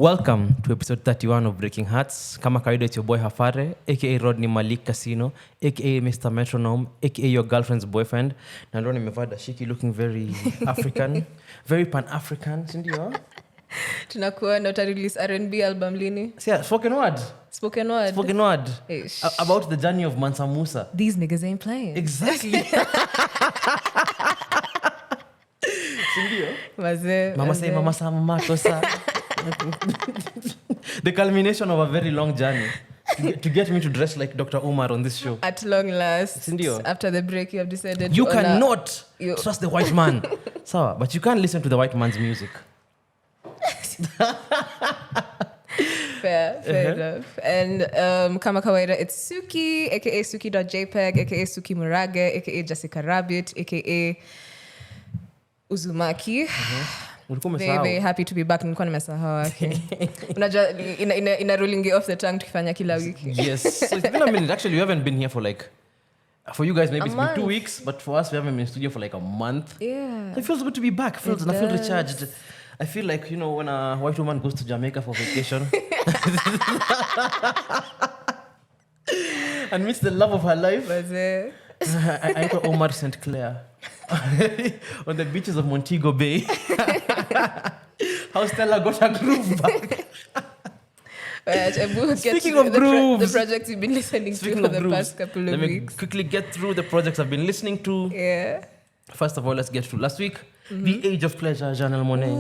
Welcome to episode 31 of Breaking Hertz. Kama kawaida, it's your boy Hafare, aka Rodney Malik Casino, aka Mr. Metronome, aka your girlfriend's boyfriend. Na leo nimevaa dashiki looking very African, very pan-African, sindio? Tunakuwa na release R&B album lini? Yeah, spoken word. Spoken word. Spoken word. About the journey of Mansa Musa. These niggas ain't playing. Exactly. Sindio? Mama say, mama sa, mama tosa. The culmination of a very long journey to get me to dress like Dr. Omar on this show. At long last, Sindio? After the break, you have decided you cannot trust the white man. So, but you can't listen to the white man's music. Fair enough. And kama kawaida, it's Sookie, aka Sookie.jpg, aka Sookie Murage, aka Jessica Rabbit, aka Uzumaki. Very happy to be back. Nilikuwa nimesahau. Unajua ina rolling off the tongue tukifanya kila wiki. Yes. So it's been a minute. Actually, we haven't been here for for you guys maybe it's been 2 weeks, but for us we haven't been in studio for a month. Yeah. So it feels good to be back. And I feel recharged. I feel like, when a white woman goes to Jamaica for vacation and meets the love of her life. I got Omar St. Clair on the beaches of Montego Bay. How Stella got her groove back. Speaking of grooves, the projects you've been listening to for the past couple of weeks. Let me quickly get through the projects I've been listening to. Yeah. First of all, let's get through last week. The Age of Pleasure, Janelle Monae.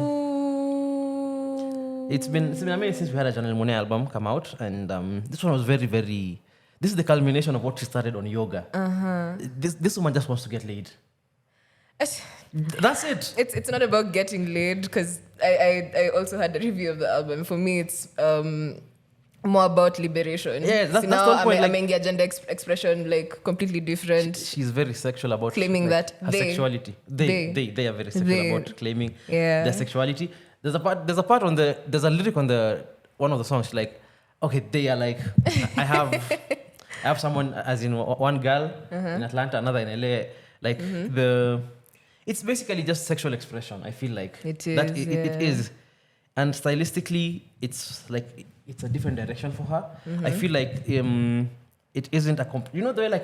It's been a minute since we had a Janelle Monae album come out, and this one was very, very. This is the culmination of what she started on yoga. This woman just wants to get laid. That's it. It's not about getting laid, because I also had a review of the album. For me, it's more about liberation. Yeah, that's the whole point. I'm gender expression completely different. She's very sexual about claiming that her sexuality. They are very sexual about claiming their sexuality. There's a part on there's a lyric on one of the songs. She's like, okay, they are like, I have someone, as in one girl in Atlanta, another in LA. It's basically just sexual expression. I feel like it is. It is, and stylistically, it's it's a different direction for her. I feel like it isn't they're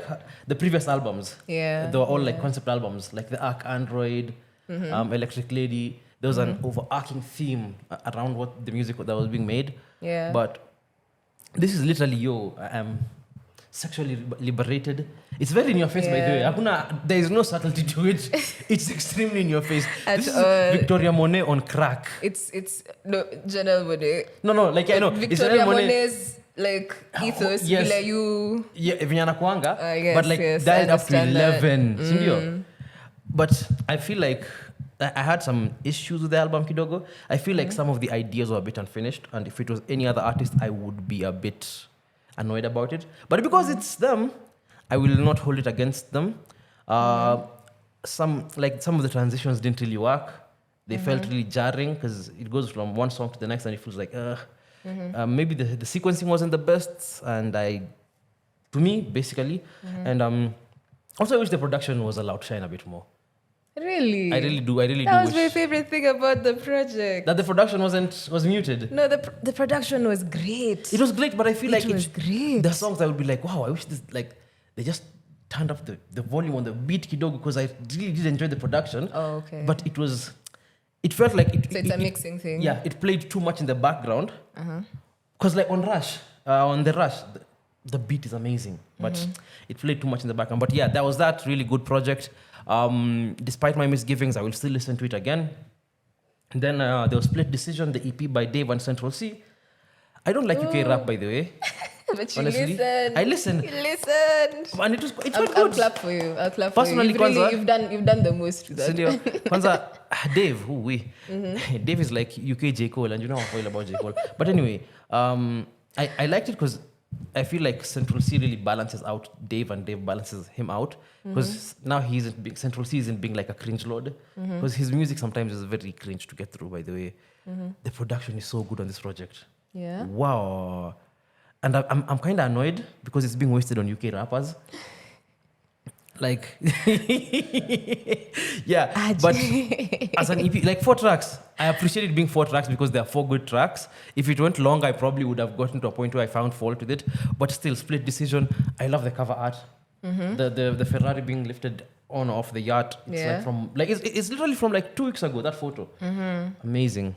the previous albums. Yeah, they were all concept albums, like the Arc Android, Electric Lady. There was an overarching theme around what the music that was being made. Yeah, but this is literally sexually liberated. It's very in your face, by the way. There is no subtlety to it. It's extremely in your face. This is Victoria Monet on crack. It's no Janelle Monae. No, I know. Victoria Monet's ethos. Yes. Vinyana Kwanga. But dialed up to 11. But I feel like I had some issues with the album kidogo. I feel like some of the ideas were a bit unfinished, and if it was any other artist, I would be a bit annoyed about it. But because it's them, I will not hold it against them. Some of the transitions didn't really work. They felt really jarring, because it goes from one song to the next and it feels like maybe the sequencing wasn't the best, and to me basically. And also I wish the production was allowed to shine a bit more. Really? I really do. That was my favorite thing about the project. That the production was muted. No, the production was great. It was great, but I feel it was great. The songs I would be like, wow, I wish this they just turned up the volume on the beat kidogo, because I really did enjoy the production. Oh, okay. But it felt like it. So it's a mixing thing. Yeah, it played too much in the background. Because on the Rush, the beat is amazing, but it played too much in the background. But yeah, that was that really good project. Despite my misgivings, I will still listen to it again. And then there was Split Decision, the EP by Dave and Central Cee. I don't like UK rap, by the way. But you listened. I listened. You listened. And it was good. I'll clap for you. Personally, for you. You've done the most to that. Kwanza, Dave, Dave is like UK J. Cole, and you know how I feel about J. Cole. But anyway, I liked it because I feel like Central Cee really balances out Dave, and Dave balances him out, because now Central Cee isn't being like a cringe lord, because his music sometimes is very cringe to get through, by the way. The production is so good on this project. Yeah. Wow. And I'm kind of annoyed because it's being wasted on UK rappers. Like, yeah, but as an EP, like 4 tracks, I appreciate it being 4 tracks because there are 4 good tracks. If it went longer, I probably would have gotten to a point where I found fault with it. But still, split decision. I love the cover art. The Ferrari being lifted on off the yacht. It's like from like it's literally from like 2 weeks ago. That photo, amazing.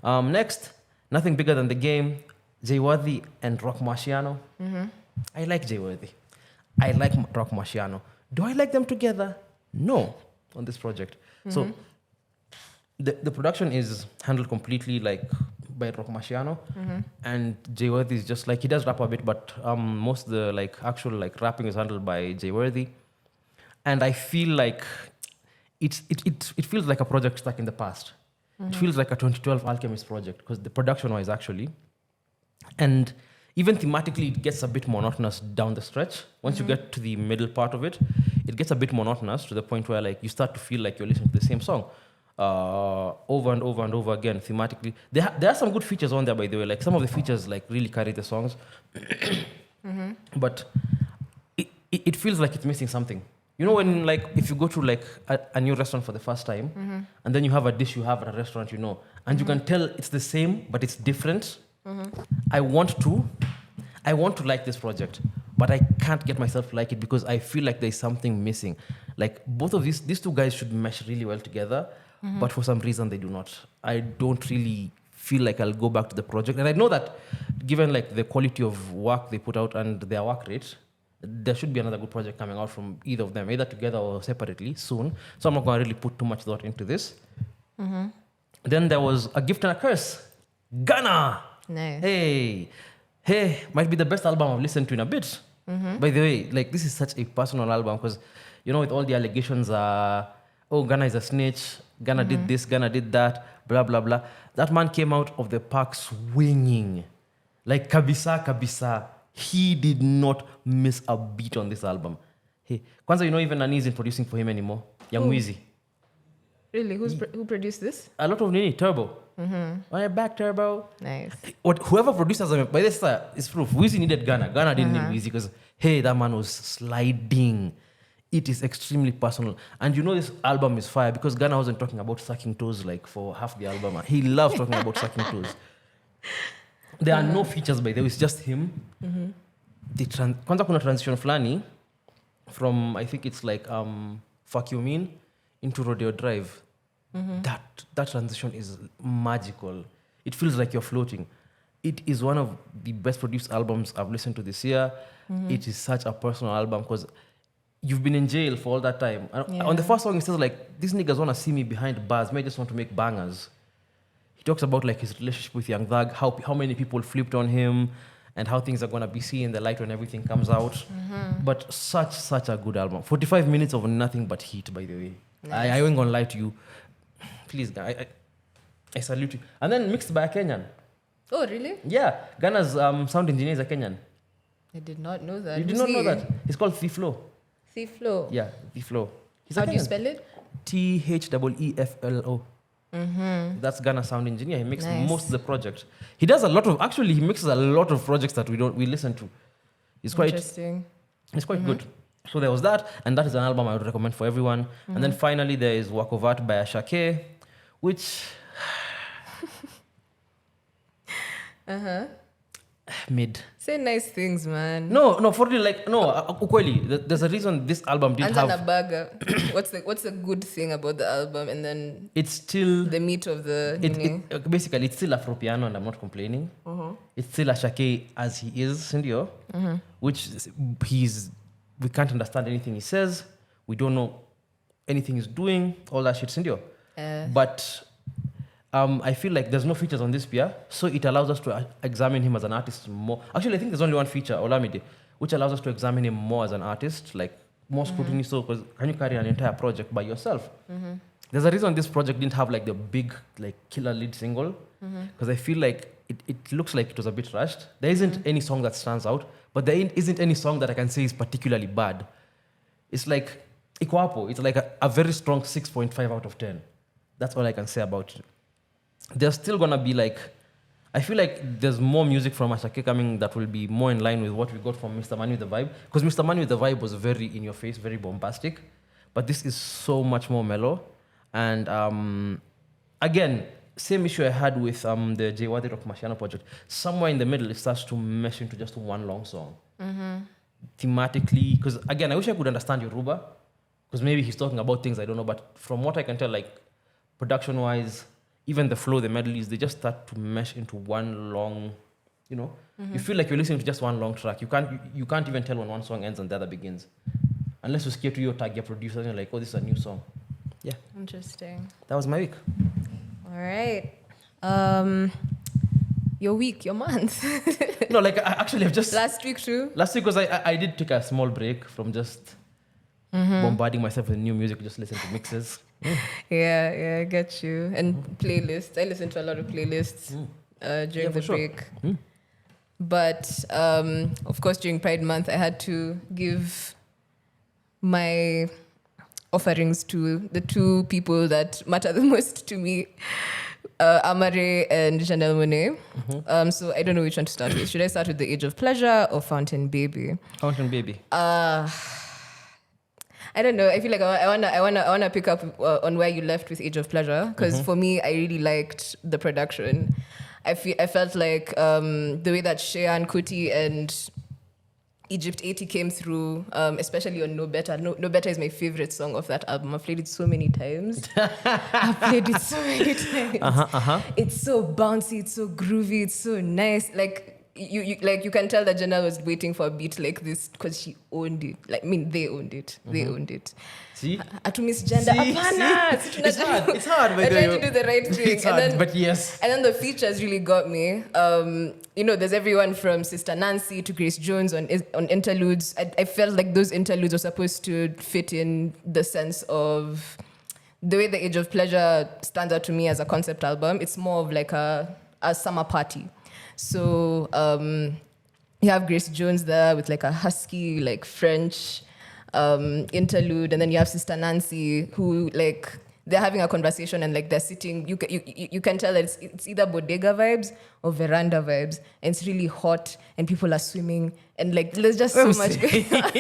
Next, nothing bigger than the game. Worthy and Rock Marciano. I like Worthy. I like Rock Marciano. Do I like them together? No, on this project. So the production is handled completely like by Rock Marciano, and Worthy is just like he does rap a bit, but most of the like actual like rapping is handled by Worthy, and I feel like it feels like a project stuck in the past. It feels like a 2012 Alchemist project because the production wise actually, and even thematically, it gets a bit monotonous down the stretch. Once you get to the middle part of it, it gets a bit monotonous to the point where like you start to feel like you're listening to the same song over and over and over again. Thematically, there are some good features on there, by the way. Like some of the features like really carry the songs, but it feels like it's missing something. You know, when like if you go to like a new restaurant for the first time, and then you have a dish you have at a restaurant, you know, and you can tell it's the same but it's different. I want to like this project, but I can't get myself to like it because I feel like there's something missing. Like both of these 2 guys should mesh really well together, but for some reason they do not. I don't really feel like I'll go back to the project, and I know that given like the quality of work they put out and their work rate, there should be another good project coming out from either of them, either together or separately soon. So I'm not going to really put too much thought into this. Then there was a gift and a curse. Gunna. Nice. Hey, might be the best album I've listened to in a bit. By the way, like this is such a personal album because, you know, with all the allegations, Gunna is a snitch, Gunna did this, Gunna did that, blah, blah, blah. That man came out of the park swinging. Like kabisa. He did not miss a beat on this album. Hey, Kwanzaa, you know, even Nani isn't producing for him anymore. Young Weezy. Really? Who produced this? A lot of Nini, Turbo. On your back, Turbo. Nice. Whoever produced them, by this is proof. Weezy needed Gunna. Gunna didn't need Weezy because, hey, that man was sliding. It is extremely personal. And you know this album is fire because Gunna wasn't talking about sucking toes like for half the album. He loves talking about sucking toes. There are no features, by the way. It's just him. Kwanza kuna transition flani from, I think it's like Fuck You Mean into Rodeo Drive. That transition is magical. It feels like you're floating. It is one of the best produced albums I've listened to this year. It is such a personal album because you've been in jail for all that time. On the first song, he says like, these niggas want to see me behind bars. May just want to make bangers. He talks about like his relationship with Young Thug, how many people flipped on him, and how things are going to be seen in the light when everything comes out. But such a good album. 45 minutes of nothing but heat, by the way. Nice. I ain't going to lie to you. Please, I salute you. And then mixed by a Kenyan. Oh, really? Yeah. Ghana's sound engineer is a Kenyan. I did not know that. You did not know that? It's called Thiflo. Thiflo? Yeah, Thiflo. How do you spell it? THEEFLO. That's Ghana's sound engineer. He makes most of the project. He does he mixes a lot of projects that we listen to. It's quite interesting. It's quite good. So there was that, and that is an album I would recommend for everyone. And then finally there is Work of Art by Asake, which mid. Say nice things, man. No, for real, like ukweli. There's a reason this album didn't have. And burger. What's the good thing about the album, and then it's still the meat of the. Basically, it's still Afropiano, and I'm not complaining. It's still Asake as he is, Sindio, which we can't understand anything he says. We don't know anything he's doing. All that shit, Sindio. But I feel like there's no features on this PR, so it allows us to examine him as an artist more. Actually, I think there's only one feature, Olamide, which allows us to examine him more as an artist, like more scrutiny. So, because can you carry an entire project by yourself? There's a reason this project didn't have like the big like killer lead single, because I feel like it looks like it was a bit rushed. There isn't any song that stands out, but there isn't any song that I can say is particularly bad. It's like Ikwapo. It's like a very strong 6.5 out of 10. That's all I can say about it. There's still gonna be like, I feel like there's more music from Asake coming that will be more in line with what we got from Mr. Money with the Vibe. Because Mr. Money with the Vibe was very in your face, very bombastic. But this is so much more mellow. And again, same issue I had with the J. Worthy Rock Marciano project. Somewhere in the middle, it starts to mesh into just one long song. Thematically, because again, I wish I could understand Yoruba. Because maybe he's talking about things I don't know. But from what I can tell, like production-wise, even the flow, the melodies, they just start to mesh into one long, you feel like you're listening to just one long track. You can't even tell when one song ends and the other begins. Unless you skip to your tag, your producer, and you're like, oh, this is a new song. Yeah. Interesting. That was my week. All right. Your week, your month. No, like I've just... Last week too? Last week was I did take a small break from just bombarding myself with new music, just listen to mixes. Yeah, I get you. And playlists. I listen to a lot of playlists during the break. But of course, during Pride Month, I had to give my offerings to the two people that matter the most to me, Amare and Janelle Monae. So I don't know which one to start with. Should I start with The Age of Pleasure or Fountain Baby? Fountain Baby. I don't know. I feel like I wanna pick up on where you left with Age of Pleasure, because for me, I really liked the production. I felt like the way that Shea and Kuti and Egypt 80 came through, especially on No Better. No Better is my favorite song of that album. I've played it so many times. It's so bouncy, it's so groovy, it's so nice. Like you can tell that Janelle was waiting for a beat like this because she owned it. Like, I mean, they owned it. They owned it. See? To misgender. It's hard. It's hard. I'm trying to do the right thing. It's hard, but yes. And then the features really got me. There's everyone from Sister Nancy to Grace Jones on interludes. I felt like those interludes were supposed to fit in the sense of the way The Age of Pleasure stands out to me as a concept album. It's more of like a summer party. So you have Grace Jones there with like a husky, like French interlude, and then you have Sister Nancy who like they're having a conversation and like they're sitting. You can tell that it's either bodega vibes or veranda vibes, and it's really hot and people are swimming and like there's just so much going on.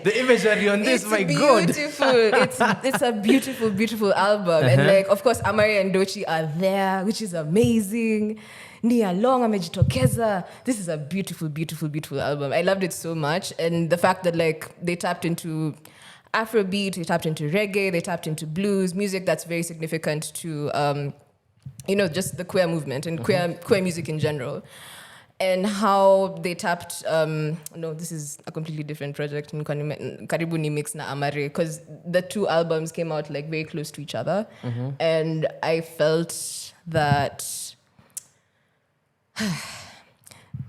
The imagery on this, my God. It's a beautiful, beautiful album, and like of course Amari and Dochi are there, which is amazing. Nia Long amejitokeza. This is a beautiful, beautiful, beautiful album. I loved it so much, and the fact that like they tapped into Afrobeat, they tapped into reggae, they tapped into blues, music that's very significant to just the queer movement and queer music in general. And how they tapped, this is a completely different project, Karibu ni Mix na Amare, because the two albums came out like very close to each other. And I felt that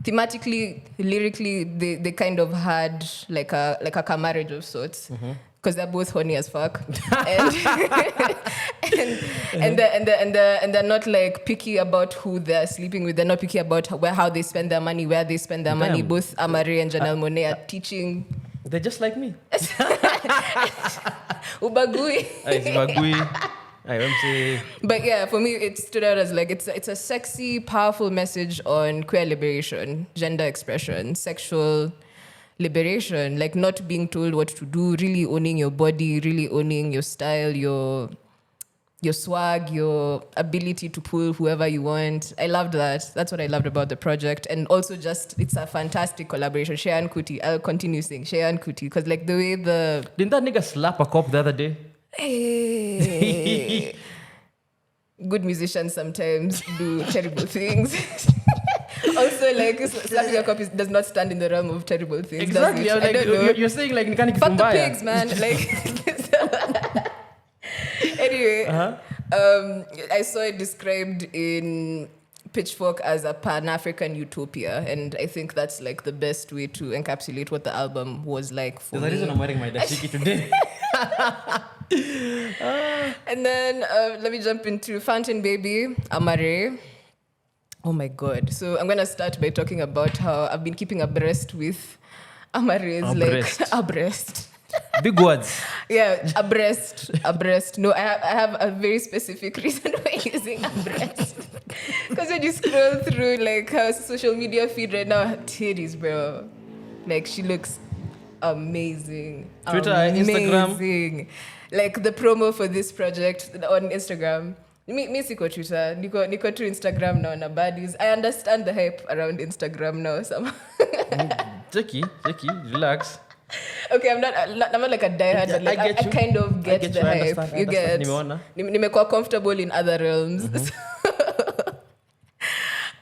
thematically, lyrically, they kind of had like a marriage of sorts. Because they're both horny as fuck, and they're not like picky about who they're sleeping with. They're not picky about how they spend their money, where they spend their money. Both Amare and Janelle Monae are teaching. They're just like me. Ubagui. But yeah, for me, it stood out as like it's a sexy, powerful message on queer liberation, gender expression, sexual liberation, like not being told what to do, really owning your body, really owning your style, your swag, your ability to pull whoever you want. I loved that. That's what I loved about the project. And also just, it's a fantastic collaboration. Shea and Kuti, I'll continue saying Shea and Kuti, because like the way Didn't that nigga slap a cop the other day? Hey. Good musicians sometimes do terrible things. Also, like, slapping a cop does not stand in the realm of terrible things. Exactly. I don't know. You're saying, like, fuck the pigs, man. Like, anyway, I saw it described in Pitchfork as a Pan-African utopia, and I think that's, like, the best way to encapsulate what the album was like for me. There's a reason I'm wearing my dashiki today. And then, let me jump into Fountain Baby, Amare. Oh my God. So I'm going to start by talking about how I've been keeping abreast with Amare's abreast. Big words. Yeah, abreast. No, I have a very specific reason why I'm using abreast. Because when you scroll through like her social media feed right now, her titties, bro. Like she looks amazing. Twitter, Instagram. Amazing. Like the promo for this project on Instagram. Me siko Twitter. Niko to Instagram now na baddies. I understand the hype around Instagram now somehow. Jackie, relax. Okay, I'm not like a diehard, but like I kind of get the hype. You get. Nimekuwa comfortable in other realms.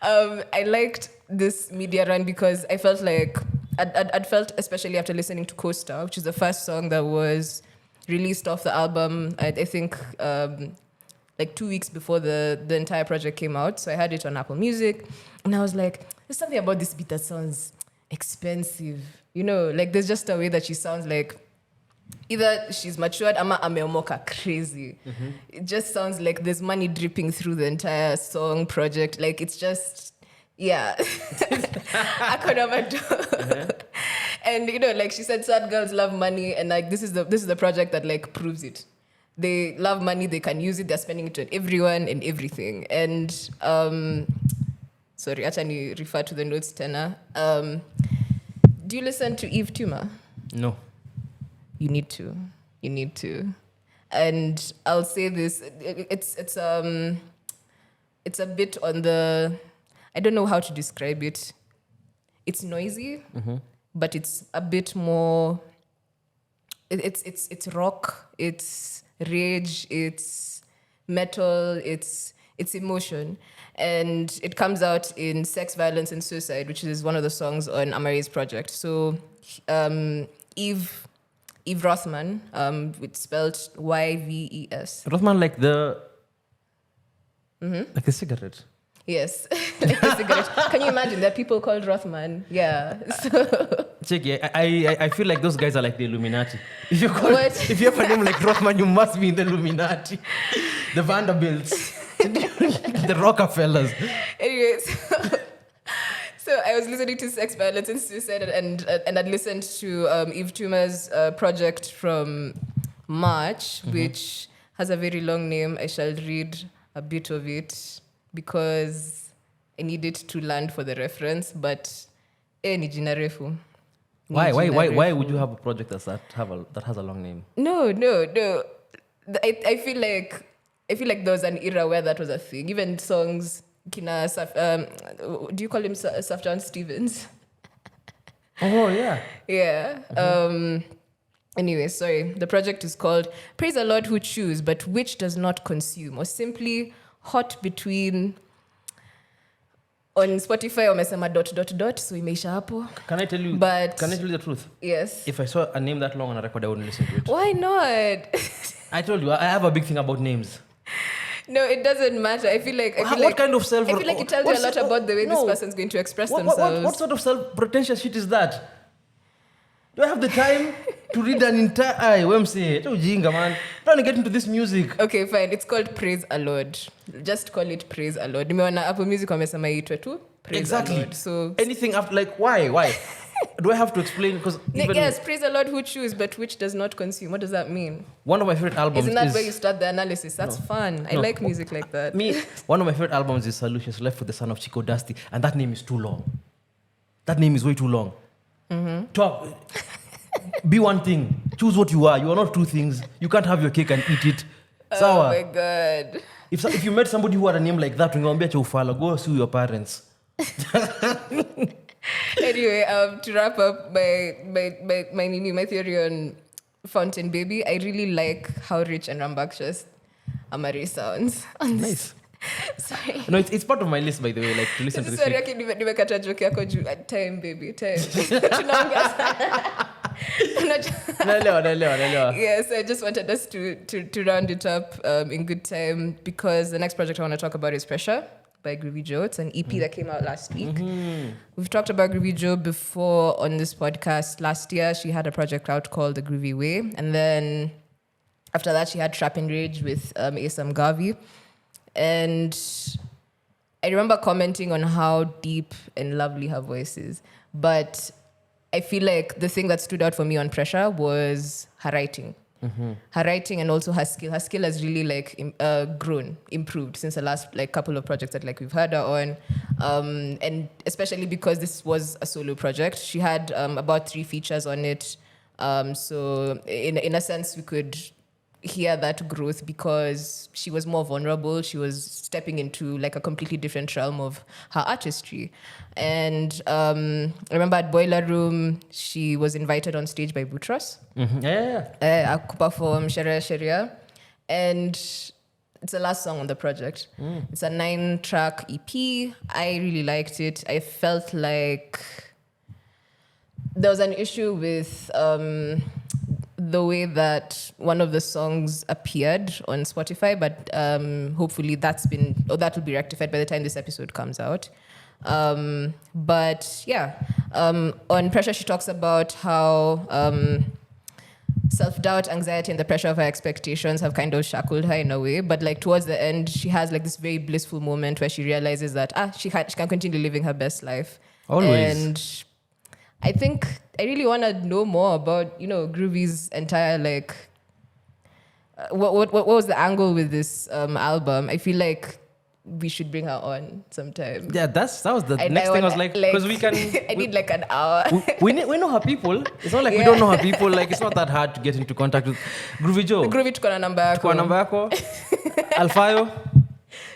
I liked this media run because I felt like I'd felt, especially after listening to Coaster, which is the first song that was released off the album. I think like 2 weeks before the entire project came out. So I had it on Apple Music, and I was like, there's something about this beat that sounds expensive. You know, like there's just a way that she sounds like either she's matured ama ameomoka crazy. Mm-hmm. It just sounds like there's money dripping through the entire song project. Like it's just, yeah. I could have And you know, like she said, sad girls love money, and like this is the project that like proves it. They love money, they can use it, they're spending it on everyone and everything. And sorry, actually refer to the notes tenor. Do you listen to Eve Tuma? No. You need to. And I'll say this, it's a bit on the, I don't know how to describe it. It's noisy, but it's a bit more, it's rock, it's rage, it's metal, it's emotion. And it comes out in Sex, Violence, and Suicide, which is one of the songs on Amare's project. So Eve Rothman, it's spelled Yves. Rothman like the... Like the cigarette. Yes, like the cigarette. Can you imagine? There are people called Rothman. Yeah. So. Check, I feel like those guys are like the Illuminati. If you have a name like Rothman, you must be in the Illuminati. The Vanderbilts. The Rockefellers. Anyways, so I was listening to Sex, Violence, and Suicide, and I'd listened to Eve Tuma's project from March, which has a very long name. I shall read a bit of it because I need it to land for the reference, but ni jina refu. Why would you have a project that has a long name? No. I feel like there was an era where that was a thing. Even songs, do you call him Safjan Stevens? Oh, yeah. Yeah. Anyway, sorry. The project is called Praise the Lord Who Choose, but Which Does Not Consume, or simply Hot Between. On Spotify, wamesema ... so imeisha hapo. Can I tell you the truth? Yes. If I saw a name that long on a record, I wouldn't listen to it. Why not? I told you, I have a big thing about names. No, it doesn't matter. I feel like what kind of self? I feel like it tells you a lot about the way this person's going to express themselves. What sort of self-pretentious shit is that? Do I have the time to read an entire website? Oh, jinga, man. Trying to get into this music. Okay, fine. It's called Praise a Lord. Just call it Praise a Lord. Nimeona Apple Music wamesema iitwe tu Praise a Lord. So anything after, like, why? Do I have to explain? Because yes, Praise the Lord Who Choose, but which does not consume. What does that mean? One of my favorite albums Isn't that where you start the analysis? That's fun. I like music like that. One of my favorite albums is Solutions, Left with the Son of Chico Dusty, and that name is too long. That name is way too long. Talk. Be one thing. Choose what you are. You are not two things. You can't have your cake and eat it. Oh my God. If you met somebody who had a name like that, go sue your parents. Anyway, to wrap up my theory on Fountain Baby, I really like how rich and rambunctious Amare sounds. Nice. Sorry. No, it's part of my list, by the way, like to listen to this. Sorry, nimekata joke yako juu. Time, baby, time. Tunaongea. Yes, I just wanted us to round it up in good time because the next project I want to talk about is Pressure by Groovy Joe. It's an EP that came out last week. We've talked about Groovy Joe before on this podcast. Last year, she had a project out called The Groovy Way. And then after that, she had Trap and Rage with Asam Garvey. And I remember commenting on how deep and lovely her voice is. But I feel like the thing that stood out for me on Pressure was her writing. her writing and also her skill. Her skill has really like improved since the last like couple of projects that like we've heard her on, and especially because this was a solo project. She had about 3 features on it, so in a sense we could hear that growth because she was more vulnerable. She was stepping into like a completely different realm of her artistry. And I remember at Boiler Room, she was invited on stage by Boutros. Yeah. To perform Sharia Sharia. And it's the last song on the project. It's a 9-track EP. I really liked it. I felt like there was an issue with the way that one of the songs appeared on Spotify, but hopefully that will be rectified by the time this episode comes out. But yeah, on Pressure, she talks about how self-doubt, anxiety, and the pressure of her expectations have kind of shackled her in a way. But like towards the end, she has like this very blissful moment where she realizes that she can continue living her best life. Always. And I think I really want to know more about, Groovy's entire, like, what was the angle with this album? I feel like we should bring her on sometime. Yeah, that was the next thing I was like, because we can... I need like an hour. we know her people. It's not like we don't know her people. Like, it's not that hard to get into contact with Groovy Joe. Groovy tuko na namba yako. Alfayo.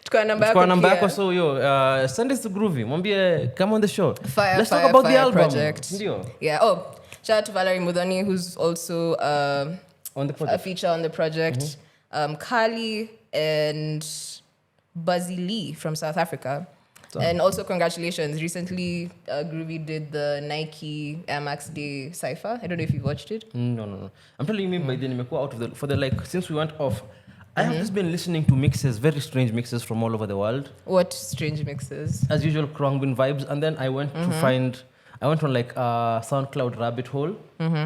Tuko na namba yako. So send this to Groovy. Mwambie, come on the show. Let's talk about the album. Project. Ndio. Yeah. Oh, shout out to Valerie Mudhoni, who's also on the project. A feature on the project. Kali and Buzzy Lee from South Africa. And also congratulations. Recently, Groovy did the Nike Air Max Day Cypher. I don't know if you've watched it. No. I'm telling you, by then, out of for the like, since we went off, I have just been listening to mixes, very strange mixes from all over the world. What strange mixes? As usual, Krongbin vibes. And then I went to find, I went on like a SoundCloud rabbit hole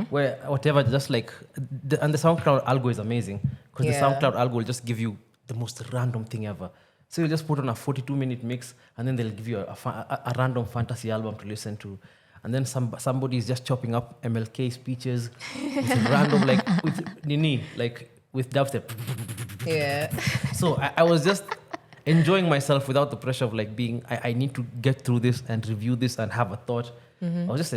where whatever, just like, and the SoundCloud algo is amazing because the SoundCloud algo will just give you the most random thing ever. So you just put on a 42-minute mix and then they'll give you a random fantasy album to listen to. And then somebody is just chopping up MLK speeches with random, like, with Nini, like, with dubstep. Yeah. So I was just enjoying myself without the pressure of like being, I need to get through this and review this and have a thought. I was just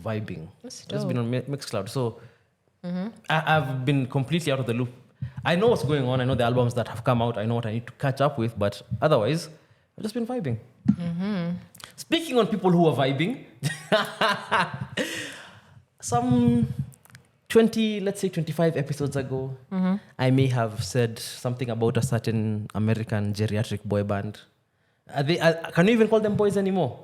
vibing. I've just been on Mixcloud. So I've been completely out of the loop. I know what's going on. I know the albums that have come out. I know what I need to catch up with. But otherwise, I've just been vibing. Speaking on people who are vibing, some 25 episodes ago, I may have said something about a certain American geriatric boy band. Can you even call them boys anymore?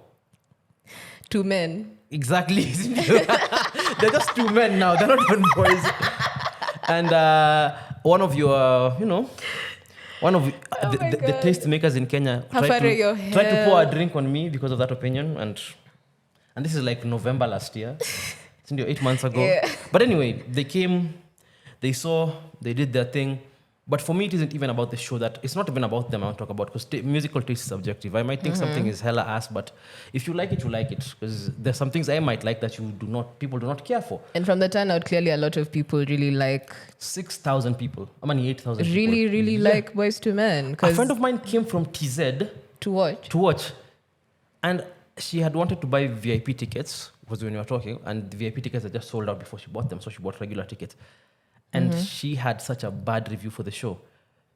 2 men. Exactly. They're just 2 men now. They're not even boys. And one of your, the taste makers in Kenya tried to pour a drink on me because of that opinion. And this is like November last year. It's 8 months ago. Yeah. But anyway, they came, they saw, they did their thing. But for me, it isn't even about the show. That it's not even about them I want to talk about because musical taste is subjective. I might think something is hella ass, but if you like it, you like it. Because there's some things I might like that people do not care for. And from the turnout, clearly a lot of people really like... 6,000 people. How many? 8,000 people. Really like Boyz II Men. A friend of mine came from TZ. To watch. And she had wanted to buy VIP tickets, because when we were talking, and the VIP tickets had just sold out before she bought them, so she bought regular tickets. And she had such a bad review for the show.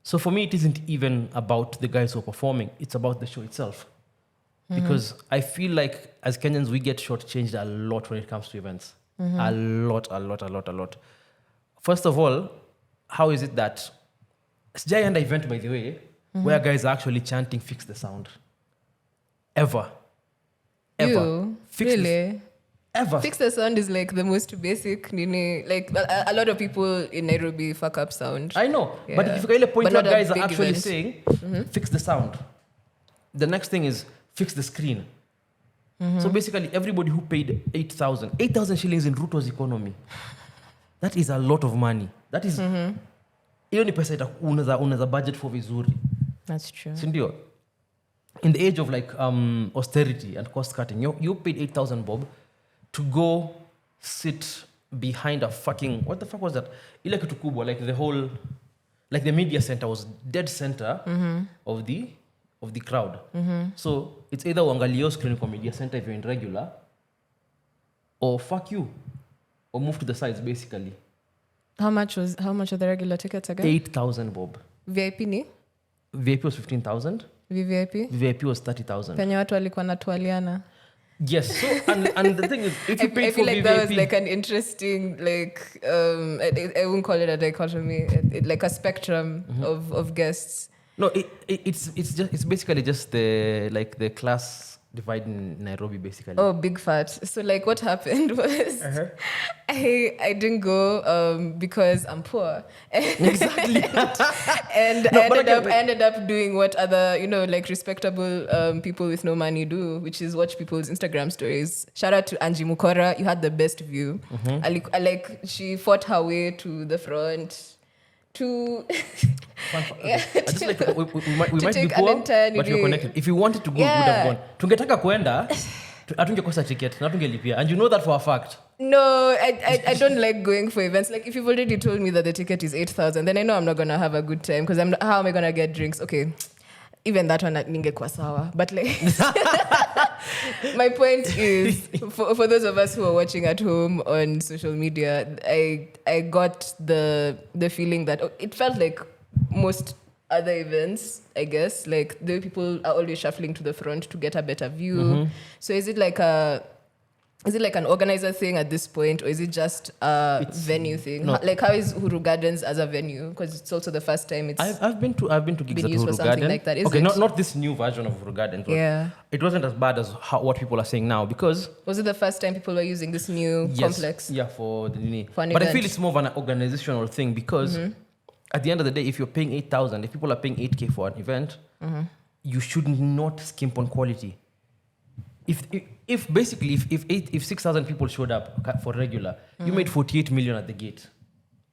So for me, it isn't even about the guys who are performing. It's about the show itself. Because I feel like as Kenyans, we get shortchanged a lot when it comes to events. A lot. First of all, how is it that... It's a giant event, by the way, where guys are actually chanting, fix the sound. Ever. Really? Ever. Fix the sound is like the most basic, like a lot of people in Nairobi fuck up sound. I know, but if you get a point where guys are actually saying, fix the sound. The next thing is, fix the screen. So basically, everybody who paid 8,000 shillings in Ruto's economy, that is a lot of money. That is, hiyo ni pesa unaweza budget for vizuri. That's true. Sindio? In the age of like austerity and cost cutting, you paid 8,000 bob to go sit behind a fucking, what the fuck was that? Ile kitu kubwa, like the whole, like the media center was dead center of the crowd. So it's either uangalie screen kwa media center if you're in regular, or fuck you, or move to the sides basically. How much are the regular tickets again? 8,000 bob. VIP ni? VIP was 15,000. VVIP? VIP was 30,000. Penye watu walikuwa natwaliana. Yes. So and the thing is, if you pay I for feel like VVIP, that was like an interesting, like I wouldn't call it a dichotomy, like a spectrum of guests. no, it's basically just the class divide in Nairobi basically. Oh, big fat. So like what happened was I didn't go because I'm poor. Exactly. And I ended up doing what other, like respectable people with no money do, which is watch people's Instagram stories. Shout out to Angie Mukora. You had the best view. I like she fought her way to the front. I just like we might be take poor, an intern, but you're connected. If you wanted to go, we would have gone. Tungetaka kwenda, hatungekosa ticket, na tungelipia. And you know that for a fact. No, I don't like going for events. Like if you've already told me that the ticket is 8,000, then I know I'm not gonna have a good time because how am I gonna get drinks? Okay, even that one ningekuwa sawa. But like, my point is, for those of us who are watching at home on social media, I got the feeling that it felt like most other events, I guess, like the people are always shuffling to the front to get a better view. So is it like an organizer thing at this point, or is it just a venue thing? No. Like how is Huru Gardens as a venue? Because it's also the first time it's I've been to gigs been at used Huru for something Garden. like that. Is Okay, it? not this new version of Huru Garden. But Yeah. it wasn't as bad as what people are saying now because Was it the first time people were using this new complex? Yeah, for the Nini. For an But I event. feel it's more of an organizational thing because at the end of the day, if you're paying 8,000, if people are paying 8K for an event, you should not skimp on quality. If 6,000 people showed up for regular, you made 48 million at the gate.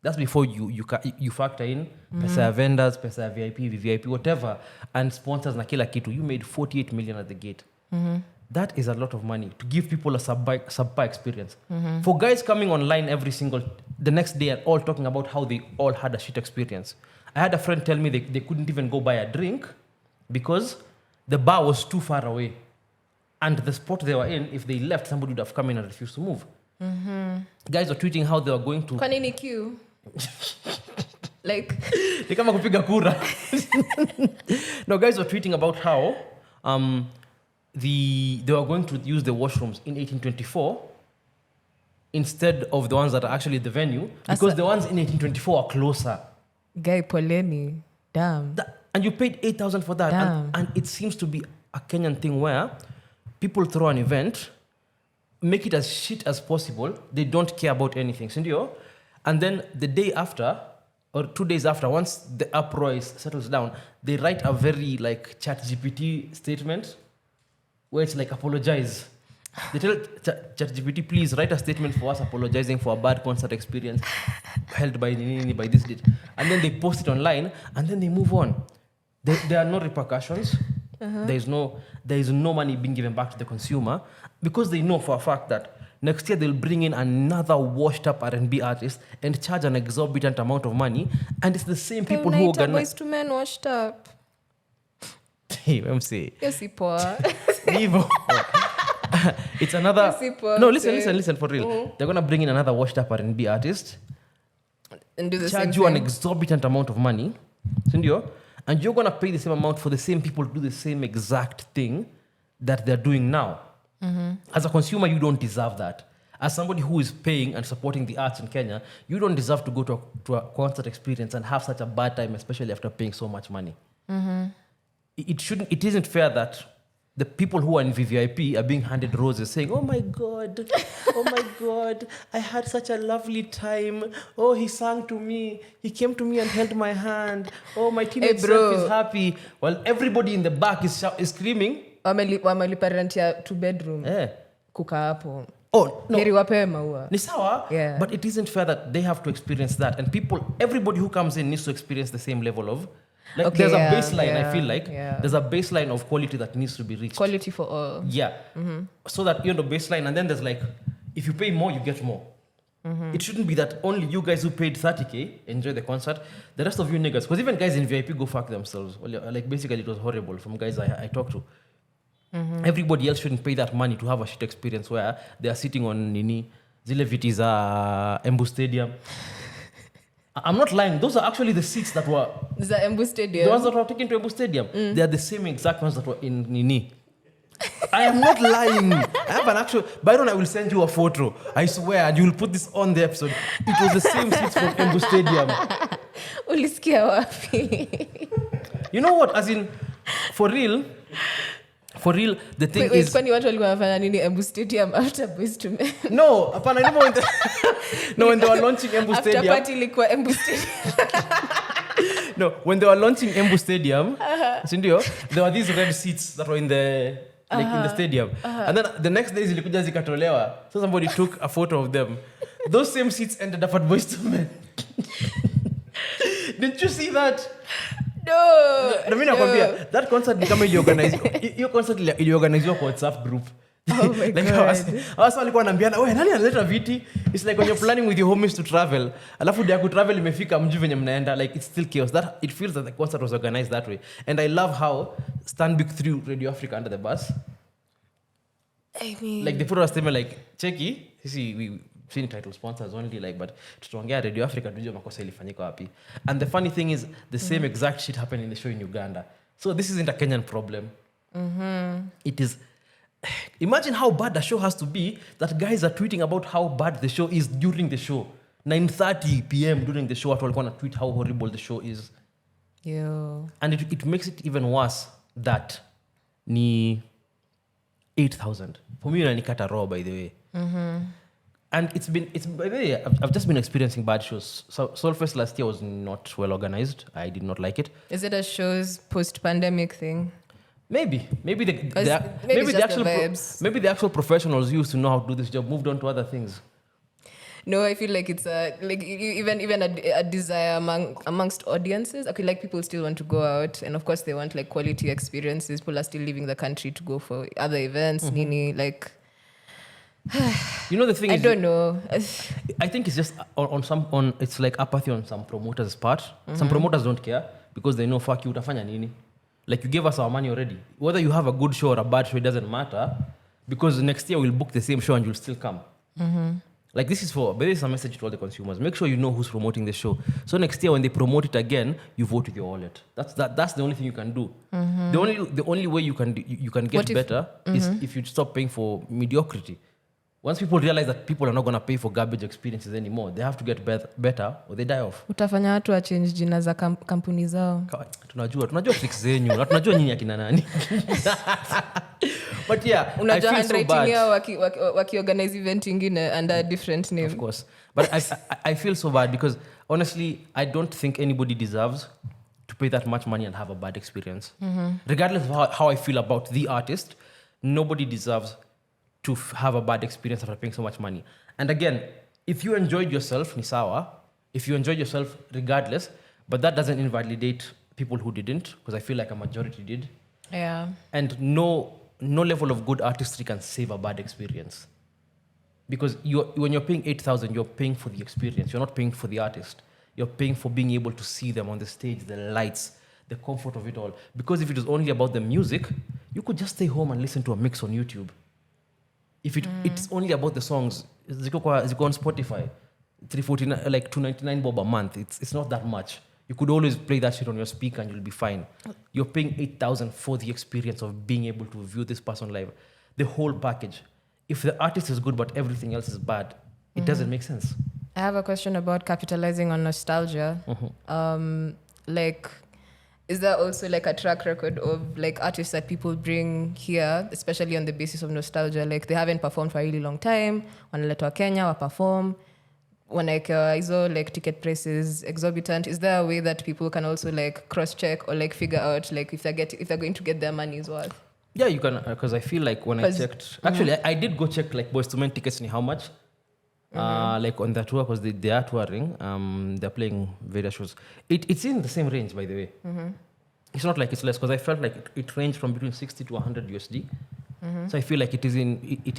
That's before you factor in pesa ya vendors, pesa ya VIP, VVIP, whatever, and sponsors na kila kitu. You made 48 million at the gate. That is a lot of money to give people a subpar experience. For guys coming online the next day and all talking about how they all had a shit experience. I had a friend tell me they couldn't even go buy a drink because the bar was too far away. And the spot they were in, if they left, somebody would have come in and refused to move. Guys were tweeting how they were going to... Kwa nini queue? Like... Ni kama kupiga kura. No, guys were tweeting about how they were going to use the washrooms in 1824 instead of the ones that are actually the venue because the ones in 1824 are closer. Guy poleni. Damn. And you paid 8,000 for that. And it seems to be a Kenyan thing where people throw an event, make it as shit as possible. They don't care about anything. Sindio? And then the day after, or 2 days after, once the uproar settles down, they write a very like ChatGPT statement where it's like apologize. They tell ChatGPT, please write a statement for us apologizing for a bad concert experience held by this date. And then they post it online and then they move on. There are no repercussions. There is no money being given back to the consumer because they know for a fact that next year they'll bring in another washed up R&B artist and charge an exorbitant amount of money, and it's the same people who organize. Boyz II Men washed up. Hey, let me say. Yes, poor. It's another. Yes, No, listen for real. They're gonna bring in another washed up R&B artist And do the same charge you an thing. exorbitant amount of money, sindio? And you're gonna pay the same amount for the same people to do the same exact thing that they're doing now. As a consumer, you don't deserve that. As somebody who is paying and supporting the arts in Kenya, you don't deserve to go to a concert experience and have such a bad time, especially after paying so much money. It isn't fair that the people who are in VVIP are being handed roses saying, oh my God, I had such a lovely time. Oh, he sang to me. He came to me and held my hand. Oh, my teenage self is happy. While everybody in the back is screaming. Wamelipa rent ya 2-bedroom. Kuka hapo. Oh, no. Heri wapewe maua. Ni sawa, but it isn't fair that they have to experience that. And everybody who comes in needs to experience the same level of... Like there's a baseline, I feel like. There's a baseline of quality that needs to be reached. Quality for all. Yeah. So that, baseline, and then there's like, if you pay more, you get more. It shouldn't be that only you guys who paid 30K enjoy the concert. The rest of you niggas, because even guys in VIP go fuck themselves. Like basically it was horrible from guys I talked to. Everybody else shouldn't pay that money to have a shit experience where they are sitting on zile viti za Embu Stadium. I'm not lying. Those are actually the seats that were... The Embu Stadium? The ones that were taken to Embu Stadium. They are the same exact ones that were in Nini. I am not lying. I have an actual... Byron, I will send you a photo. I swear. And you will put this on the episode. It was the same seats from Embu Stadium. Ulisikia wapi? You know what? As in, for real, the thing is... Kwani watu walikuwa wanafanya nini Embu Stadium after Boyz II Men? No, apana, when they were launching Embu Stadium... After party ilikuwa Embu Stadium. No, when they were launching Embu Stadium, sindio, there were these red seats that were in the... Like in the stadium. And then the next day zilikuja zikatolewa. So somebody took a photo of them. Those same seats ended up at Boyz II Men. Didn't you see that? No. Na mimi nakwambia that concert ni kama hiyo concert iliorganiziwa kwa WhatsApp group. Oh my Like God. Hasa walikuwa wanambiana, "Wewe nani analeta viti?" It's like when you're planning with your homies to travel. Alafu dia ku travel imefika mji venye mnaenda, like it's still chaos. That it feels that the concert was organized that way. And I love how Stanbic threw Radio Africa under the bus. I mean, Like they put out a statement like, "Cheki, sisi we seen title sponsors only like but tutaongea Radio Africa tujue makosa ilifanyika wapi." And the funny thing is the same exact shit happened in the show in Uganda. So this isn't a Kenyan problem. It is. Imagine how bad the show has to be that guys are tweeting about how bad the show is during the show. 9:30 p.m. during the show, watu walikuwa na tweet how horrible the show is. yo. And it makes it even worse that ni 8,000. For me, unanikata raw, by the way. And by the way, I've just been experiencing bad shows. So Soulfest last year was not well organized. I did not like it. Is it a show's post-pandemic thing? Maybe maybe just the vibes. Maybe the actual professionals used to know how to do this job moved on to other things. No, I feel like it's even a desire amongst audiences. Okay, like people still want to go out, and of course they want like quality experiences. People are still leaving the country to go for other events. Nini, like, you know the thing I is, don't know. I think it's just on it's like apathy on some promoters' part. Some promoters don't care because they know fuck you utafanya nini. Like you gave us our money already. Whether you have a good show or a bad show, it doesn't matter because next year we'll book the same show and you'll still come. Like this is a message to all the consumers. Make sure you know who's promoting the show. So next year when they promote it again, you vote with your wallet. That's the only thing you can do. The only way you can get better is if you stop paying for mediocrity. Once people realize that people are not going to pay for garbage experiences anymore, they have to get better or they die off. Utafanya watu wa change jina za kampuni zao. Tunajua tricks zenyu. Na tunajua nyinyi akina nani. But yeah, I feel so bad. Waki-organize event ingine under a different name. Of course. But I feel so bad because honestly, I don't think anybody deserves to pay that much money and have a bad experience. Regardless of how I feel about the artist, nobody deserves to have a bad experience after paying so much money. And again, if you enjoyed yourself, ni sawa. If you enjoyed yourself regardless, but that doesn't invalidate people who didn't, because I feel like a majority did. Yeah. And no level of good artistry can save a bad experience. Because when you're paying 8,000, you're paying for the experience. You're not paying for the artist. You're paying for being able to see them on the stage, the lights, the comfort of it all. Because if it was only about the music, you could just stay home and listen to a mix on YouTube. If it's only about the songs, ziko on Spotify, 349, like 299 bob a month. It's not that much. You could always play that shit on your speaker and you'll be fine. You're paying 8,000 for the experience of being able to view this person live. The whole package. If the artist is good but everything else is bad, it doesn't make sense. I have a question about capitalizing on nostalgia. Like, is there also like a track record of like artists that people bring here, especially on the basis of nostalgia? Like they haven't performed for a really long time. Wanaletwa Kenya, wa perform. Wanaeka hizo like ticket prices exorbitant. Is there a way that people can also like cross-check or like figure out like if they're going to get their money's worth? Yeah, you can, because I feel like when I checked, actually I did go check like Boyz II Men tickets and how much. Like on the tour, because they are touring, they're playing various shows. It's in the same range, by the way. It's not like it's less, because I felt like it ranged from between 60 to 100 USD. So I feel like it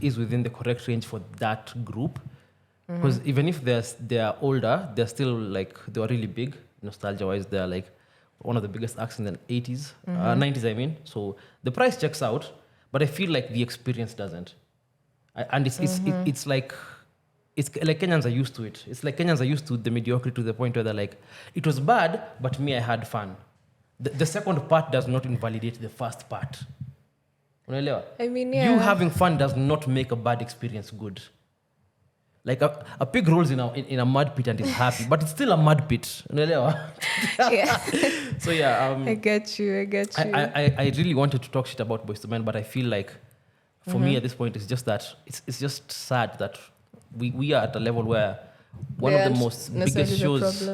is within the correct range for that group. Because even if they're older, they're still like, they were really big, nostalgia-wise. They're like one of the biggest acts in the 80s, 90s, I mean. So the price checks out, but I feel like the experience doesn't. And it's like Kenyans are used to it. It's like Kenyans are used to the mediocrity to the point where they're like, it was bad, but me, I had fun. The second part does not invalidate the first part. Unaelewa? I mean, yeah. You having fun does not make a bad experience good. Like a pig rolls in a mud pit and is happy, but it's still a mud pit. Unaelewa? Yeah. So yeah, I get you. I really wanted to talk shit about Boyz II Men, but I feel like for me at this point, it's just that it's just sad that we are at a level where one of the most biggest shows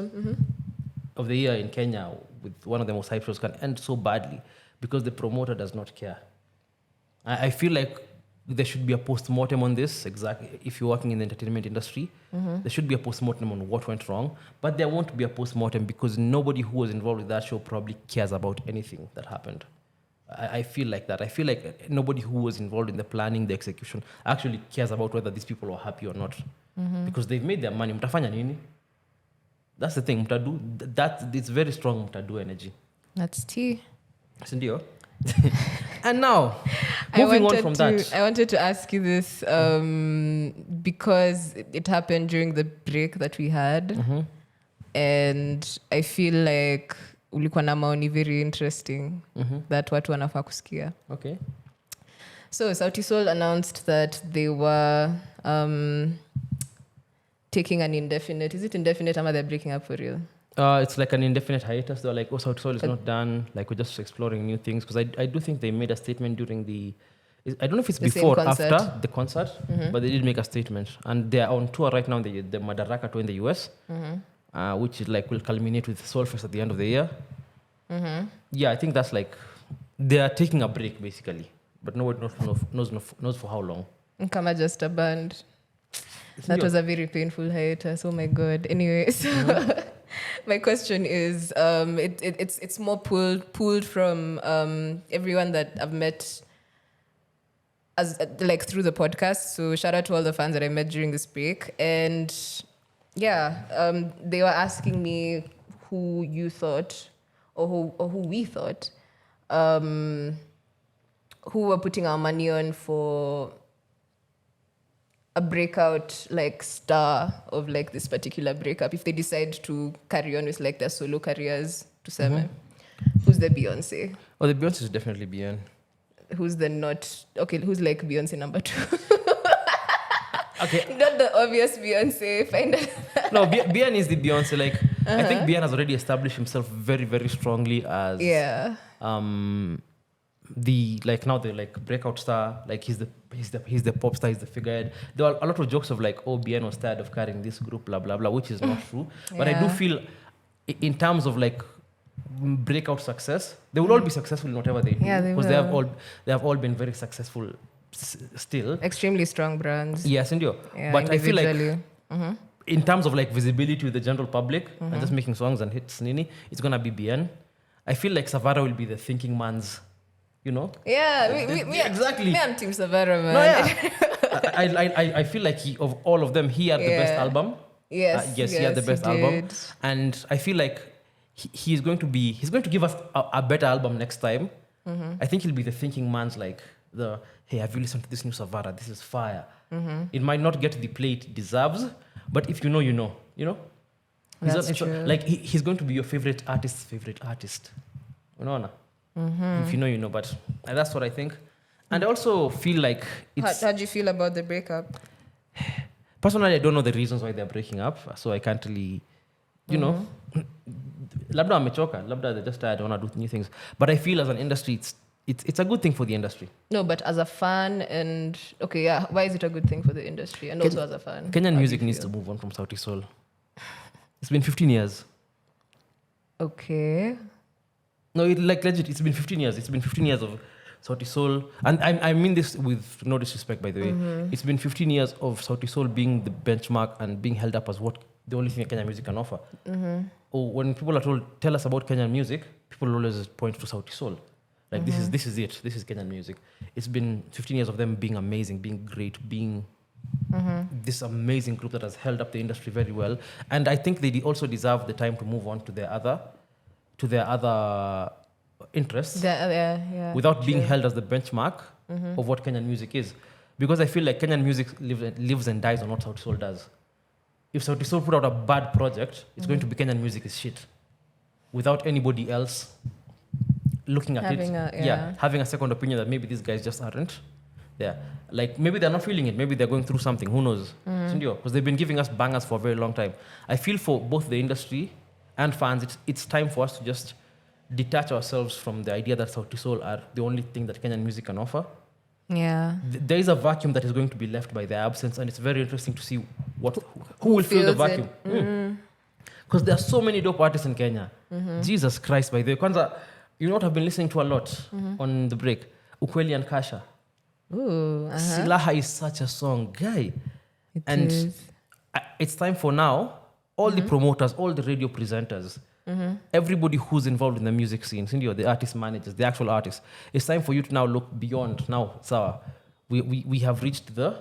of the year in Kenya, with one of the most hype shows, can end so badly because the promoter does not care. I feel like there should be a post-mortem on this. Exactly. If you're working in the entertainment industry, there should be a post-mortem on what went wrong. But there won't be a post-mortem because nobody who was involved with that show probably cares about anything that happened. I feel like that. I feel like nobody who was involved in the planning, the execution, actually cares about whether these people are happy or not. Because they've made their money. Mtafanya nini? That's the thing. Mtadu, it's very strong mtadu energy. That's tea. Sindio? And now, moving on from that. I wanted to ask you this because it happened during the break that we had. And I feel like ulikuwa na maoni very interesting that watu wanafaa kusikia. Okay. So Sauti Sol announced that they were taking an indefinite. Is it indefinite or they're breaking up for real? It's like an indefinite hiatus. They're like, Sauti Sol is not done. Like, we're just exploring new things. Because I do think they made a statement during I don't know if it's before or after the concert, but they did make a statement. And they're on tour right now, the Madaraka tour in the US, which is like will culminate with Soulfest at the end of the year. Yeah, I think that's like, they are taking a break basically. But nobody knows for how long. Kama just a band. That was a very painful hiatus. Oh my God. Anyway, so my question is, it's more pulled from everyone that I've met as like through the podcast. So shout out to all the fans that I met during this break. And yeah, they were asking me who you thought or who we thought who were putting our money on for a breakout like star of like this particular breakup if they decide to carry on with like their solo careers to seven. Who's the Beyonce? Oh, the Beyonce is definitely Beyonce. Who's the not okay? Who's like Beyonce number 2? Okay, not the obvious Beyonce. Find it. No, Beyonce is the Beyonce. Like I think Beyonce has already established himself very, very strongly as the like now the like breakout star. Like he's the pop star. He's the figurehead. There are a lot of jokes of like, oh, Beyonce was tired of carrying this group, blah blah blah, which is not true. But I do feel, in terms of like breakout success, they will all be successful in whatever they do. Yeah, because they have all been very successful still. Extremely strong brands. Yes, and yeah, but I feel like in terms of like visibility with the general public and just making songs and hits, it's gonna be Bien. I feel like Savara will be the thinking man's, you know. Yeah, exactly. Me, I'm Team Savara, man. No, yeah. I feel like of all of them, he had the best album. Yes, he had the best album, and I feel like he's going to give us a better album next time. I think he'll be the thinking man's like hey, have you listened to this new Savara? This is fire. It might not get the play it deserves, but if you know, you know. That's true. Like he's going to be your favorite artist's favorite artist. If you know, you know. But that's what I think. And I also feel like how do you feel about the breakup? Personally, I don't know the reasons why they're breaking up, so I can't really, know. Labda amechoka, labda they're just tired, want to do new things. But I feel as an industry, it's a good thing for the industry. No, but as a fan and why is it a good thing for the industry and also as a fan? Kenyan music needs to move on from Sauti Sol. It's been 15 years. Okay. No, legit, it's been 15 years. It's been 15 years of Sauti Sol. And I mean this with no disrespect, by the way. It's been 15 years of Sauti Sol being the benchmark and being held up as what the only thing Kenyan music can offer. Or when people are told, tell us about Kenyan music, people always point to Sauti Sol. Like this is it. This is Kenyan music. It's been 15 years of them being amazing, being great, being This amazing group that has held up the industry very well. And I think they also deserve the time to move on to their other interests without being held as the benchmark of what Kenyan music is. Because I feel like Kenyan music lives and dies on what Sauti Sol does. If Sauti Sol put out a bad project, it's going to be Kenyan music is shit. Without anybody else looking at having a second opinion that maybe these guys just aren't there. Like maybe they're not feeling it, maybe they're going through something, who knows? Because they've been giving us bangers for a very long time. I feel for both the industry and fans, it's time for us to just detach ourselves from the idea that Sauti Sol are the only thing that Kenyan music can offer. Yeah. There is a vacuum that is going to be left by their absence, and it's very interesting to see who will fill the vacuum. Because there are so many dope artists in Kenya. Jesus Christ, by the way. Kwanza, you know what I've been listening to a lot on the break? Ukweli and Kasha. Ooh, Silaha is such a song, guy. It's time for now, all the promoters, all the radio presenters, everybody who's involved in the music scene, the artist managers, the actual artists, it's time for you to now look beyond. Now, Sawa, we have reached the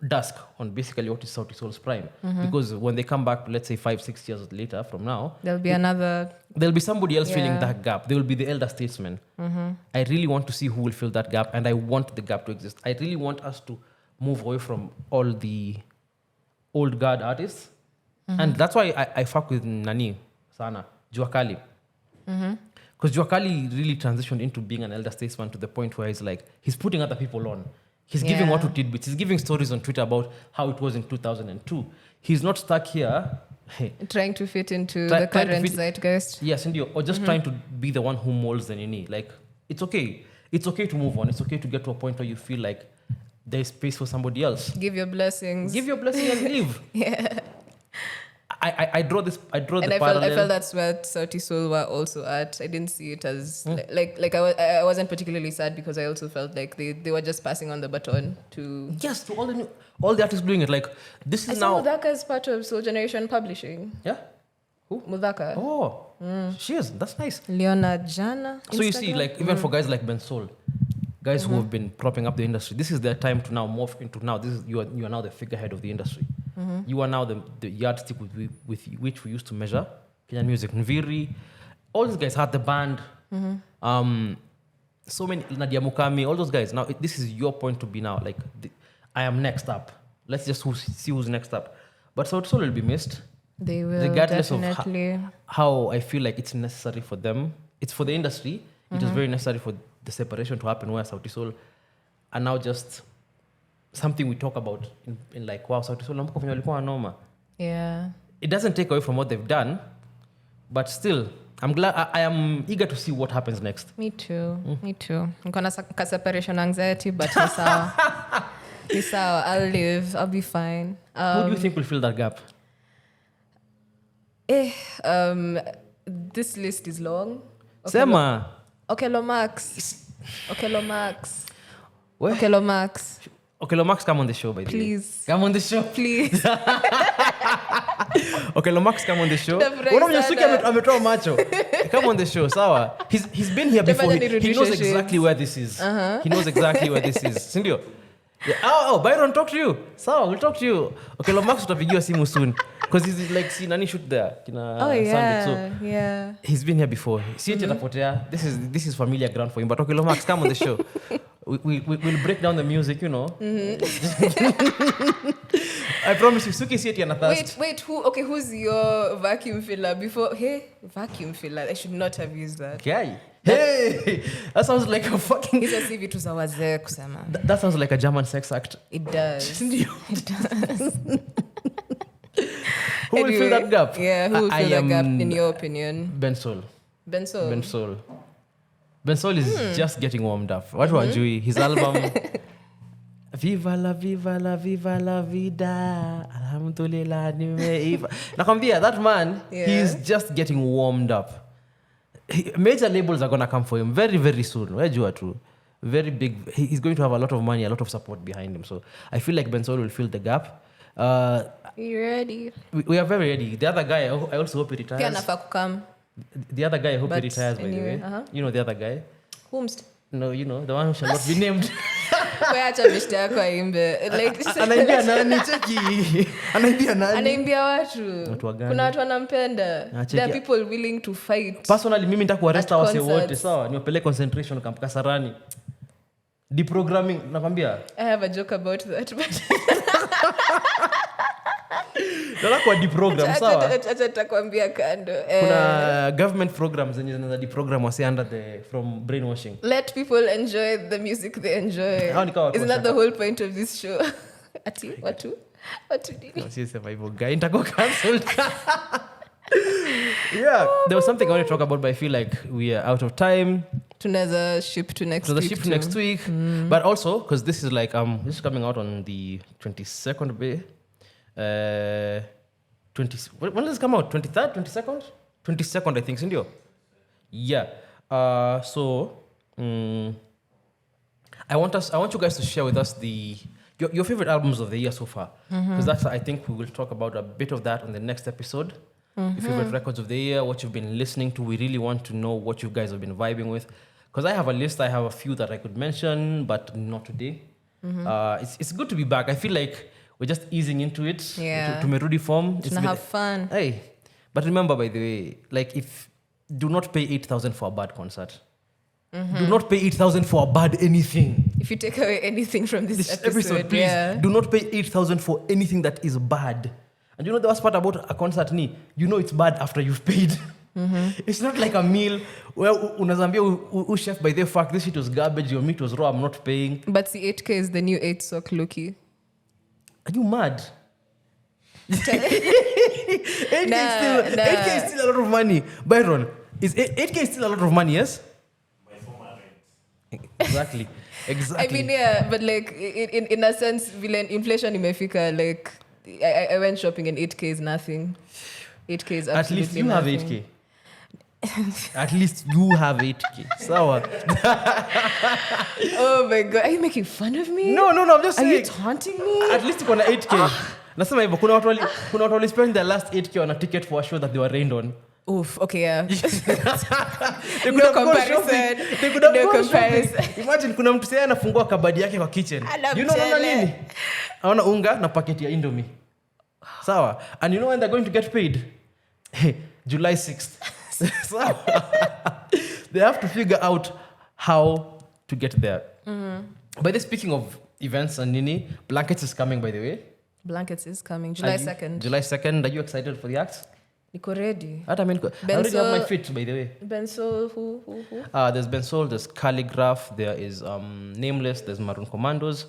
dusk on basically what is Sauti Sol's prime. Because when they come back, let's say 5-6 years later from now, there'll be somebody else filling that gap. They will be the elder statesman. I really want to see who will fill that gap, and I want the gap to exist. I really want us to move away from all the old guard artists. And that's why I fuck with Nani Sana, Juakali. Because Juakali really transitioned into being an elder statesman to the point where he's putting other people on. He's giving what tidbits. He's giving stories on Twitter about how it was in 2002. He's not stuck here trying to fit into the current zeitgeist. Yes, indeed. Or just trying to be the one who molds the nini. Like, it's okay. It's okay to move on. It's okay to get to a point where you feel like there's space for somebody else. Give your blessings. Give your blessing and leave. Yeah. I draw the parallel. I felt that's where Sauti Sol were also at. I didn't see it as I wasn't particularly sad because I also felt like they were just passing on the baton to to all the artists doing it. Like this is now. Mudhaka is part of Soul Generation Publishing. Yeah. Who? Mudhaka. Oh, she is. That's nice. Leona Jana. So you see, like even for guys like Ben Sol, guys who have been propping up the industry, this is their time to now morph into you are now the figurehead of the industry. You are now the yardstick with which we used to measure Kenyan music. Nviri, all these guys had the band. So many, Nadia Mukami, all those guys. Now this is your point to be now. Like I am next up. Let's just see who's next up. But Sauti Sol will be missed. They will, regardless definitely. Of how I feel like it's necessary for them. It's for the industry. It was very necessary for the separation to happen where Sauti Sol are now just something we talk about in like, wow, Sauti Sol nambuka venye walikuwa noma. Yeah. It doesn't take away from what they've done, but still, I'm glad. I am eager to see what happens next. Me too. Me too. I'm gonna separation anxiety, but it's how I'll live. I'll be fine. Who do you think will fill that gap? This list is long. Sema. Okelo Max. Where? Okelo Max. Okelo Max, come on the show, by the way. Please. Come on the show. Please. Okelo Max, come on the show. Ametoa macho. Come on the show, sawa. He's been here before. He knows exactly where this is. He knows exactly where this is. Sindio? Yeah. Oh, Byron, talk to you. Sawa, we'll talk to you. Okelo Max utapigiwa simu soon. Because he's like, see, nani shoot there. Yeah. He's been here before. See, this is familiar ground for him. But Okelo Max, come on the show. We'll break down the music, you know. I promise you, Suki Sieti and Athast. Wait, who's your vacuum filler? Vacuum filler. I should not have used that. Guy. Hey! That sounds like a fucking... That sounds like a German sex act. It does. Who will fill that gap? Yeah, who will fill that gap, in your opinion? Ben Sol. Ben Sol is just getting warmed up. What was his album? Viva la vida. Alhamdulillah. Nakwambia, that man, he's just getting warmed up. Major labels are going to come for him very, very soon. Wajua tu. Very big. He's going to have a lot of money, a lot of support behind him. So I feel like Ben Sol will fill the gap. You ready? We are very ready. The other guy, I also hope he retires. The other guy, I hope he retires, by the way. You know the other guy? Whomst? No, you know, the one who shall not be named. Wewe acha beshte yako aimbe. Like Anaimbia nani cheki? Anaimbia nani? Anaimbia watu. Kuna watu wanampenda. There are people willing to fight. Personally mimi nitakuarrest wase wote, sawa? Niwapeleke concentration camp Kasarani. Deprogramming nakwambia. I have a joke about that but Ndio kwa deprogram, sawa? Acha nitakwambia kando. Kuna government programs zenye zinaza deprogram wase under from brainwashing. Let people enjoy the music they enjoy. Isn't that the whole point of this show? Ati watu nini? Sisema hivyo guy nitako cancelled. Yeah, there was something I want to talk about but I feel like we are out of time. Tunaweza ship to next week. But also because this is like this is coming out on the 22nd of May. 20 when does it come out? 23rd, 22nd? 22nd I think, Sindio. Yeah. So I want you guys to share with us your favorite albums of the year so far. Because that's I think we will talk about a bit of that on the next episode. Your favorite records of the year, what you've been listening to. We really want to know what you guys have been vibing with. Because I have a list, I have a few that I could mention, but not today. It's good to be back. I feel like we're just easing into it. Yeah. To merudi form. It's have fun. Hey, but remember, by the way, like do not pay 8,000 for a bad concert. Do not pay 8,000 for a bad anything. If you take away anything from this episode, please, yeah. Do not pay 8,000 for anything that is bad. And you know the worst part about a concert you know it's bad after you've paid. It's not like a meal where unazambia chef, by the fact this shit was garbage, your meat was raw, I'm not paying. But the 8K is the new 8 sock Loki. Are you mad? 8K is still a lot of money. Byron, 8K is still a lot of money, yes? My former rent. Exactly. I mean, yeah, but like in a sense, inflation imefika, like I went shopping and 8K is nothing. 8K is absolutely At least you nothing. have 8K. At least you have 8K. Sawa. Oh my god, are you making fun of me? No, I'm just saying. Are you taunting me? At least kuna 8K. Nasema hivyo kuna watu wali spend their last 8K on a ticket for a show that they were rained on. Oof, okay, yeah. No comparison. They could have No gone comparison. shopping. Imagine kuna mtu sasa anafungua kabadi yake kwa kitchen. You know unaona nini? Aona unga na paketi ya Indomie. Sawa. And you know when they're going to get paid? July 6th. So they have to figure out how to get there. By the speaking of events and nini, Blankets is coming, by the way. Blankets is coming. July 2nd. July 2nd. Are you excited for the acts? Niko ready. I already have my fit, by the way. Bensoul, who? There's Bensoul, there's Calligraph, there is Nameless, there's Maroon Commandos,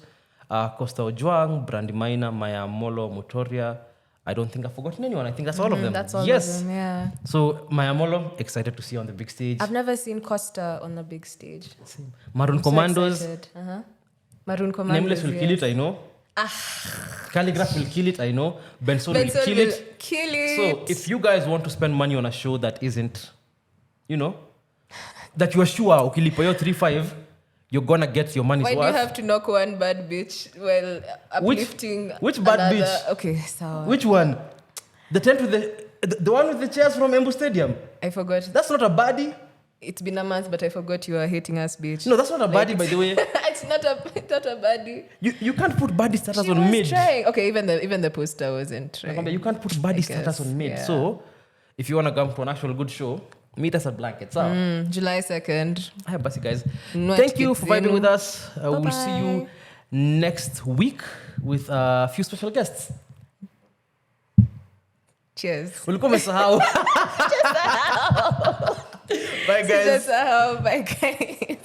Costa Ojuang, Brandy Maina, Maya Molo, Mutoria. I don't think I've forgotten anyone. I think that's all of them. That's all yes. of them, yeah. So Maya Molo, excited to see her on the big stage. I've never seen Costa on the big stage. Maroon Commandos. So Maroon Commandos. Nameless will kill it, I know. Calligraph will kill it, I know. Bensoul will kill it. Kill it. So if you guys want to spend money on a show that isn't, that you are sure ukilipa yo 3-5, you're gonna get your money's worth. Why do you have to knock one bad bitch while uplifting which bad another? bitch? Okay, so which one? The tent with the one with the chairs from Embu Stadium. I forgot. That's not a baddie. It's been a month, but I forgot you are hating us, bitch. No, that's not a baddie, by the way. It's not a baddie. You can't put baddie status She on was mid. trying. Okay, even the poster wasn't trying. You can't put baddie status on mid. Yeah. So if you wanna come to an actual good show, meet us at Blankets. July 2nd. Hi, Basi guys. No Thank you tickets for vibing zenu. with us. We'll see you next week with a few special guests. Cheers. Ulikuwa umesahau. Bye guys. Bye guys.